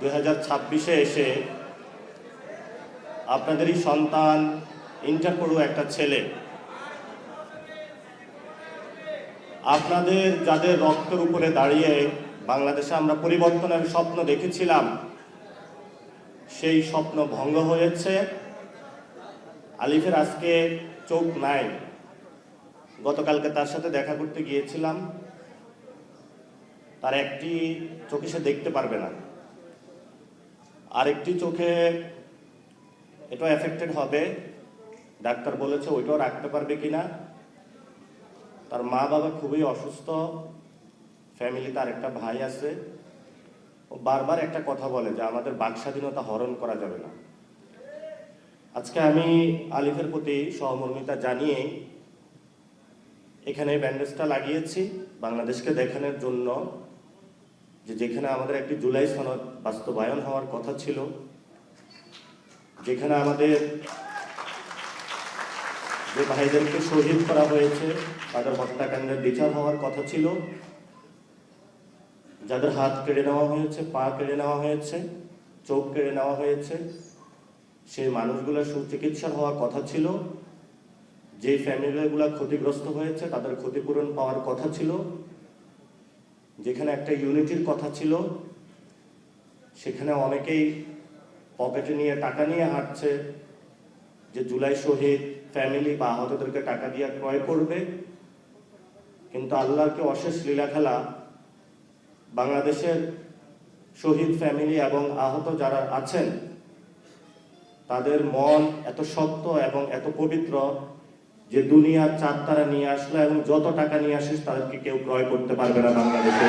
2026-এ এসে আপনাদেরই সন্তান, ইন্টার পড়ুয়া একটা ছেলে, আপনাদের যাদের রক্তের উপরে দাঁড়িয়ে বাংলাদেশে আমরা পরিবর্তনের স্বপ্ন দেখেছিলাম, সেই স্বপ্ন ভঙ্গ হয়েছে। আলিফের আজকে চোখ নাই। গতকালকে তার সাথে দেখা করতে গিয়েছিলাম, তার একটি চোখে সে দেখতে পারবে না, আরেকটি চোখে এটা এফেক্টেড হবে। ডাক্তার বলেছে ওইটাও রাখতে পারবে কিনা। তার মা বাবা খুবই অসুস্থ, ফ্যামিলি, তার একটা ভাই আছে। ও বারবার একটা কথা বলে যে আমাদের বাক স্বাধীনতা হরণ করা যাবে না। আজকে আমি আলিফের প্রতি সহমর্মিতা জানিয়ে এখানে ব্যান্ডেজটা লাগিয়েছি বাংলাদেশকে দেখানোর জন্য যে যেখানে আমাদের একটি জুলাই সনদ বাস্তবায়ন হওয়ার কথা ছিল, যেখানে আমাদের যে ভাইদেরকে শহীদ করা হয়েছে তাদের হত্যাকাণ্ডের বিচার হওয়ার কথা ছিল, যাদের হাত কেড়ে নেওয়া হয়েছে, পা কেড়ে নেওয়া হয়েছে, চোখ কেড়ে নেওয়া হয়েছে, সেই মানুষগুলোর সুচিকিৎসা হওয়ার কথা ছিল, যে ফ্যামিলিগুলো ক্ষতিগ্রস্ত হয়েছে তাদের ক্ষতিপূরণ পাওয়ার কথা ছিল, যেখানে একটা ইউনিটির কথা ছিল, সেখানে অনেকেই পকেটে নিয়ে টাকা নিয়ে হাঁটছে যে জুলাই শহীদ ফ্যামিলি বা আহতদেরকে টাকা দিয়ে ক্রয় করবে। কিন্তু আল্লাহর কি অশেষ লীলা খেলা, বাংলাদেশের শহীদ ফ্যামিলি এবং আহত যারা আছেন তাদের মন এত শক্ত এবং এত পবিত্র যে দুনিয়ার চাঁদ তারা নিয়ে আসলো এবং যত টাকা নিয়ে আসিস তাদেরকে কেউ ক্রয় করতে পারবে না বাংলাদেশে।